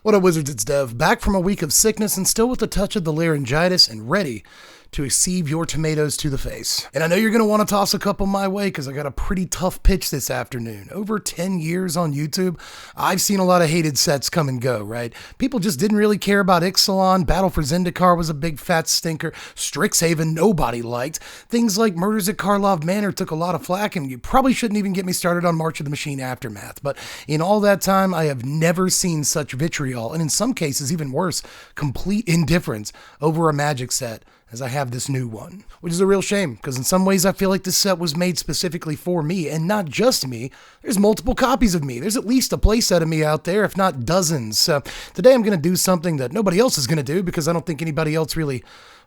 What up, Wizards? It's Dev, back from a week of sickness and still with a touch of the laryngitis and ready to receive your tomatoes to the face. And I know you're going to want to toss a couple my way because I got a pretty tough pitch this afternoon. Over 10 years on YouTube, I've seen a lot of hated sets come and go, right? People just didn't really care about Ixalan. Battle for Zendikar was a big fat stinker. Strixhaven, nobody liked. Things like Murders at Karlov Manor took a lot of flack, and you probably shouldn't even get me started on March of the Machine Aftermath. But in all that time, I have never seen such vitriol, and in some cases, even worse, complete indifference over a Magic set as I have this new one, which is a real shame because in some ways I feel like this set was made specifically for me, and not just me. There's multiple copies of me. There's at least a playset of me out there, if not dozens. So today I'm going to do something that nobody else is going to do because I don't think anybody else really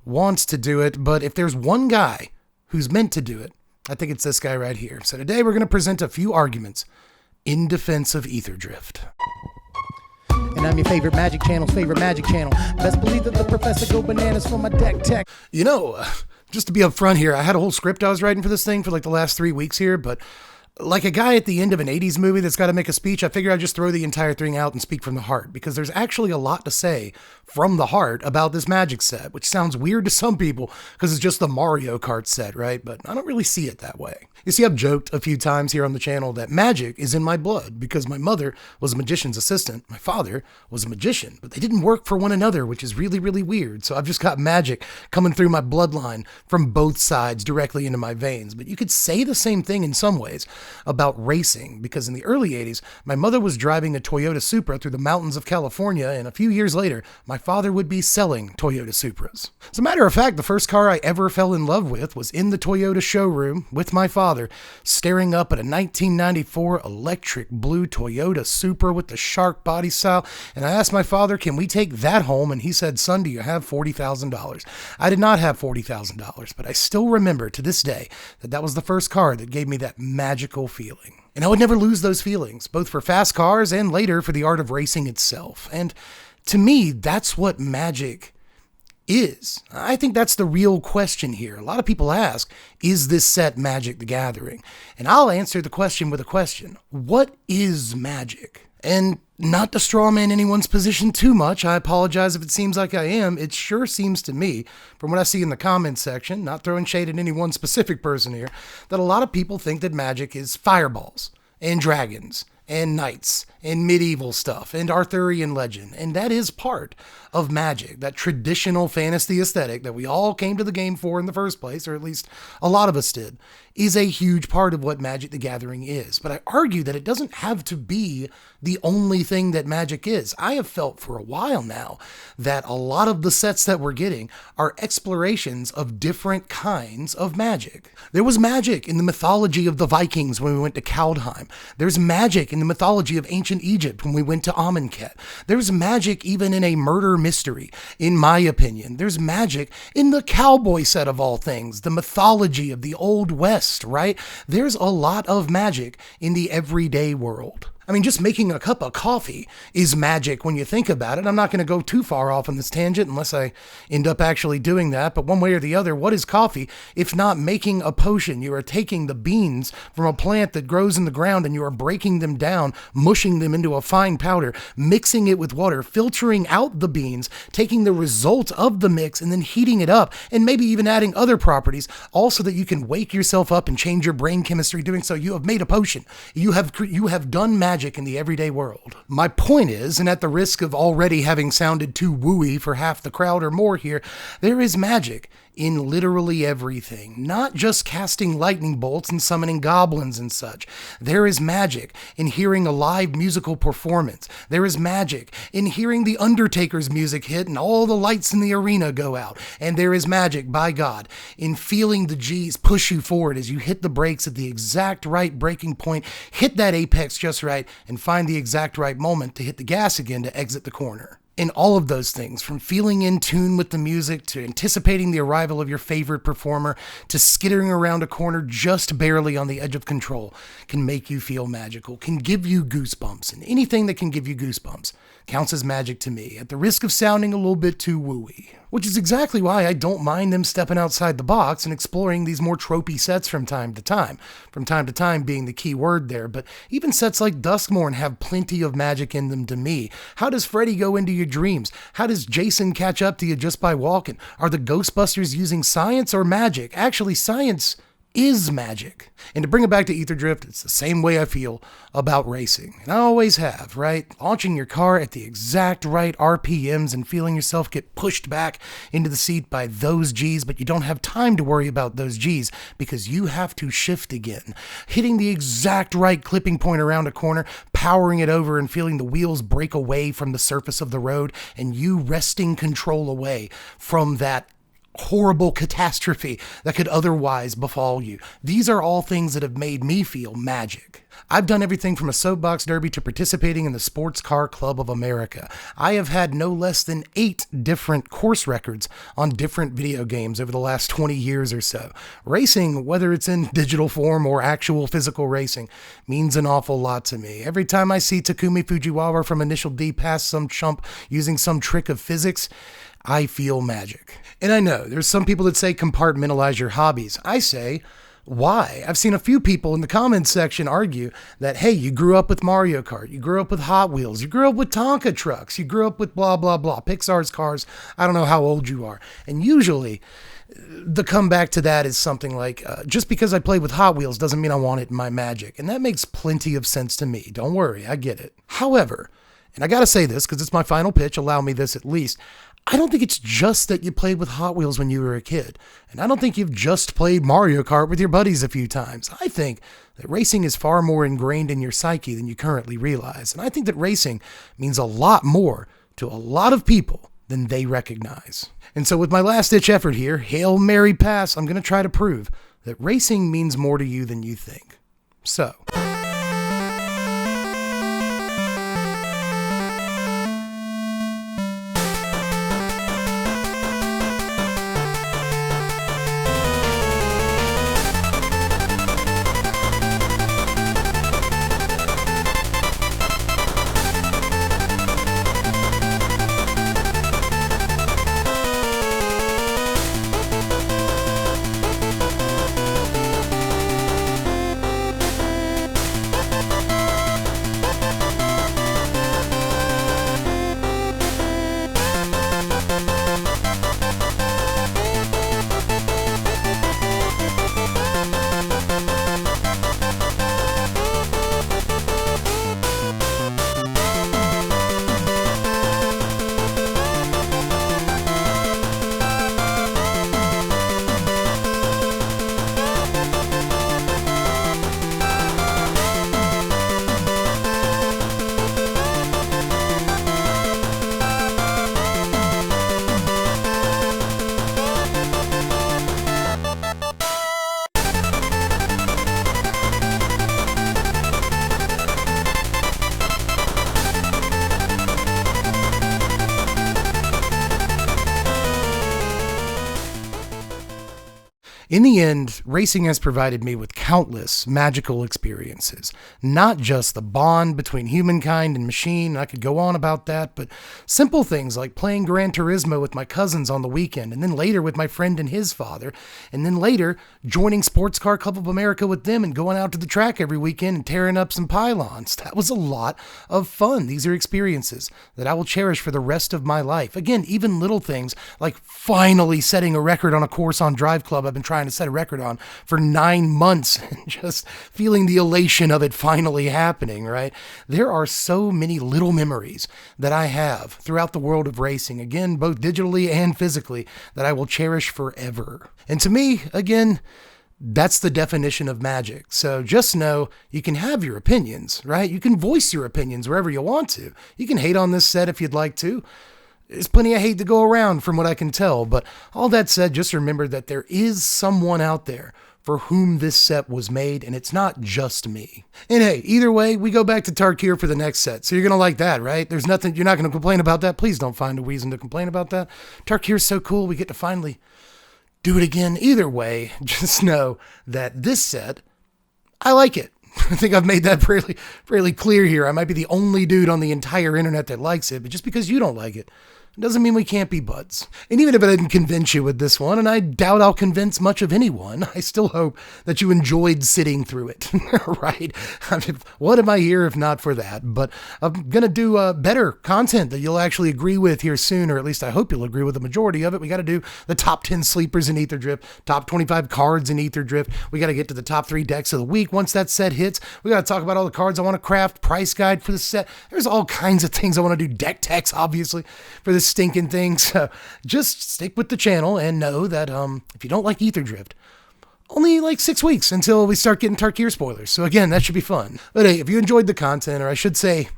wants to do it. But if there's one guy who's meant to do it, I think it's this guy right here. So today we're going to present a few arguments in defense of Aetherdrift. And I'm your favorite Magic channel's favorite Magic channel. Best believe that the professor go bananas for my deck tech. You know, just to be upfront here, I had a whole script I was writing for this thing for like the last 3 weeks here, but like a guy at the end of an 80s movie that's got to make a speech, I figure I'd just throw the entire thing out and speak from the heart, because there's actually a lot to say from the heart about this Magic set, which sounds weird to some people because it's just the Mario Kart set, right? But I don't really see it that way. You see, I've joked a few times here on the channel that magic is in my blood because my mother was a magician's assistant. My father was a magician, but they didn't work for one another, which is really, really weird. So I've just got magic coming through my bloodline from both sides directly into my veins. But you could say the same thing in some ways about racing, because in the early 80s, my mother was driving a Toyota Supra through the mountains of California, and a few years later, my father would be selling Toyota Supras. As a matter of fact, the first car I ever fell in love with was in the Toyota showroom with my father, staring up at a 1994 electric blue Toyota Supra with the shark body style, and I asked my father, can we take that home? And he said, son, do you have $40,000? I did not have $40,000, but I still remember to this day that that was the first car that gave me that magical feeling. And I would never lose those feelings, both for fast cars and later for the art of racing itself. And to me, that's what magic is. I think that's the real question here. A lot of people ask, is this set Magic the Gathering? And I'll answer the question with a question. What is magic? And not to straw man anyone's position too much, I apologize if it seems like I am. It sure seems to me, from what I see in the comments section, not throwing shade at any one specific person here, that a lot of people think that magic is fireballs and dragons and knights and medieval stuff and Arthurian legend. And that is part of magic, that traditional fantasy aesthetic that we all came to the game for in the first place, or at least a lot of us did, is a huge part of what Magic the Gathering is. But I argue that it doesn't have to be the only thing that magic is. I have felt for a while now that a lot of the sets that we're getting are explorations of different kinds of magic. There was magic in the mythology of the Vikings when we went to Kaldheim. There's magic in the mythology of ancient Egypt when we went to Amonkhet. There's magic even in a murder mystery, in my opinion. There's magic in the cowboy set of all things, the mythology of the Old West, right? There's a lot of magic in the everyday world. I mean, just making a cup of coffee is magic when you think about it. I'm not going to go too far off on this tangent unless I end up actually doing that. But one way or the other, what is coffee if not making a potion? You are taking the beans from a plant that grows in the ground and you are breaking them down, mushing them into a fine powder, mixing it with water, filtering out the beans, taking the result of the mix and then heating it up, and maybe even adding other properties, all so that you can wake yourself up and change your brain chemistry. Doing so, you have made a potion. You have done magic in the everyday world. My point is, and at the risk of already having sounded too wooey for half the crowd or more here, there is magic in literally everything, not just casting lightning bolts and summoning goblins and such. There is magic in hearing a live musical performance. There is magic in hearing the Undertaker's music hit and all the lights in the arena go out. And there is magic, by God, in feeling the G's push you forward as you hit the brakes at the exact right braking point, hit that apex just right, and find the exact right moment to hit the gas again to exit the corner. in all of those things, from feeling in tune with the music to anticipating the arrival of your favorite performer to skittering around a corner just barely on the edge of control, can make you feel magical, can give you goosebumps, and anything that can give you goosebumps counts as magic to me, at the risk of sounding a little bit too wooey. Which is exactly why I don't mind them stepping outside the box and exploring these more tropey sets from time to time. From time to time being the key word there, but even sets like Duskmorn have plenty of magic in them to me. How does Freddy go into your dreams? How does Jason catch up to you just by walking? Are the Ghostbusters using science or magic? Actually, science is magic. And to bring it back to Aetherdrift, it's the same way I feel about racing. And I always have, right? Launching your car at the exact right RPMs and feeling yourself get pushed back into the seat by those Gs, but you don't have time to worry about those Gs because you have to shift again. Hitting the exact right clipping point around a corner, powering it over and feeling the wheels break away from the surface of the road and you wresting control away from that horrible catastrophe that could otherwise befall you. These are all things that have made me feel magic. I've done everything from a soapbox derby to participating in the Sports Car Club of America. I have had no less than 8 different course records on different video games over the last 20 years or so. Racing, whether it's in digital form or actual physical racing, means an awful lot to me. Every time I see Takumi Fujiwara from Initial D pass some chump using some trick of physics, I feel magic. And I know there's some people that say compartmentalize your hobbies. I say, why? I've seen a few people in the comments section argue that, hey, you grew up with Mario Kart, you grew up with Hot Wheels, you grew up with Tonka trucks, you grew up with blah, blah, blah, Pixar's cars. I don't know how old you are. And usually the comeback to that is something like, just because I played with Hot Wheels doesn't mean I want it in my Magic. And that makes plenty of sense to me. Don't worry, I get it. However, and I gotta say this because it's my final pitch, allow me this at least, I don't think it's just that you played with Hot Wheels when you were a kid. And I don't think you've just played Mario Kart with your buddies a few times. I think that racing is far more ingrained in your psyche than you currently realize. And I think that racing means a lot more to a lot of people than they recognize. And so with my last-ditch effort here, Hail Mary Pass, I'm going to try to prove that racing means more to you than you think. So... In the end, racing has provided me with countless magical experiences. Not just the bond between humankind and machine, I could go on about that, but simple things like playing Gran Turismo with my cousins on the weekend, and then later with my friend and his father, and then later joining Sports Car Club of America with them and going out to the track every weekend and tearing up some pylons. That was a lot of fun. These are experiences that I will cherish for the rest of my life. Again, even little things like finally setting a record on a course on Drive Club I've been trying to set a record on for 9 months and just feeling the elation of it finally happening, right? There are so many little memories that I have throughout the world of racing, again, both digitally and physically, that I will cherish forever. And to me, again, that's the definition of magic. So just know you can have your opinions, right? You can voice your opinions wherever you want to. You can hate on this set if you'd like to. There's plenty of hate to go around from what I can tell, but all that said, just remember that there is someone out there for whom this set was made, and it's not just me. And hey, either way, we go back to Tarkir for the next set, so you're going to like that, right? There's nothing, you're not going to complain about that. Please don't find a reason to complain about that. Tarkir's so cool, we get to finally do it again. Either way, just know that this set, I like it. I think I've made that fairly clear here. I might be the only dude on the entire internet that likes it, but just because you don't like it, doesn't mean we can't be buds. And even if I didn't convince you with this one, and I doubt I'll convince much of anyone, I still hope that you enjoyed sitting through it, right? I mean, what am I here if not for that? But I'm going to do better content that you'll actually agree with here soon, or at least I hope you'll agree with the majority of it. We got to do the top 10 sleepers in Aetherdrift, top 25 cards in Aetherdrift. We got to get to the top 3 decks of the week. Once that set hits, we got to talk about all the cards I want to craft, price guide for the set. There's all kinds of things I want to do. Deck techs, obviously, for this stinking thing. So just stick with the channel and know that if you don't like Aetherdrift, only like 6 weeks until we start getting Tarkir spoilers. So again, that should be fun. But hey, if you enjoyed the content, or I should say,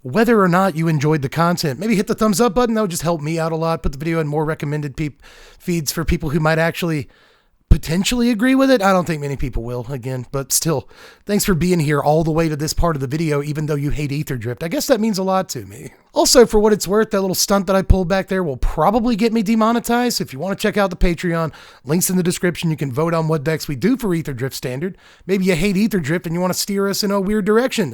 whether or not you enjoyed the content, maybe hit the thumbs up button. That would just help me out a lot. Put the video in more recommended feeds for people who might actually potentially agree with it. I don't think many people will, again, but still, thanks for being here all the way to this part of the video, even though you hate Aetherdrift. I guess that means a lot to me. Also, for what it's worth, that little stunt that I pulled back there will probably get me demonetized. So if you want to check out the Patreon, links in the description. You can vote on what decks we do for Aetherdrift Standard. Maybe you hate Aetherdrift and you want to steer us in a weird direction.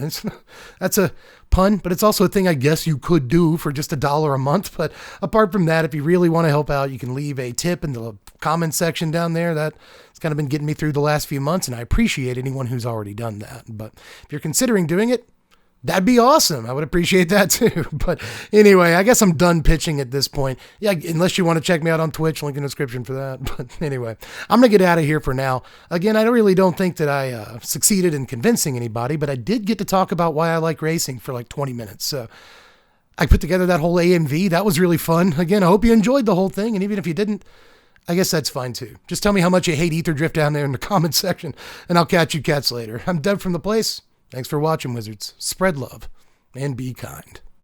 That's a pun, but it's also a thing I guess you could do for just $1 a month. But apart from that, if you really want to help out, you can leave a tip in the comment section down there. That's kind of been getting me through the last few months, and I appreciate anyone who's already done that. But if you're considering doing it, that'd be awesome. I would appreciate that too. But anyway, I guess I'm done pitching at this point. Yeah, unless you want to check me out on Twitch, link in the description for that. But anyway, I'm going to get out of here for now. Again, I really don't think that I succeeded in convincing anybody, but I did get to talk about why I like racing for like 20 minutes. So I put together that whole AMV. That was really fun. Again, I hope you enjoyed the whole thing. And even if you didn't, I guess that's fine too. Just tell me how much you hate Aetherdrift down there in the comment section, and I'll catch you cats later. I'm Dev from the place. Thanks for watching, Wizards. Spread love and be kind.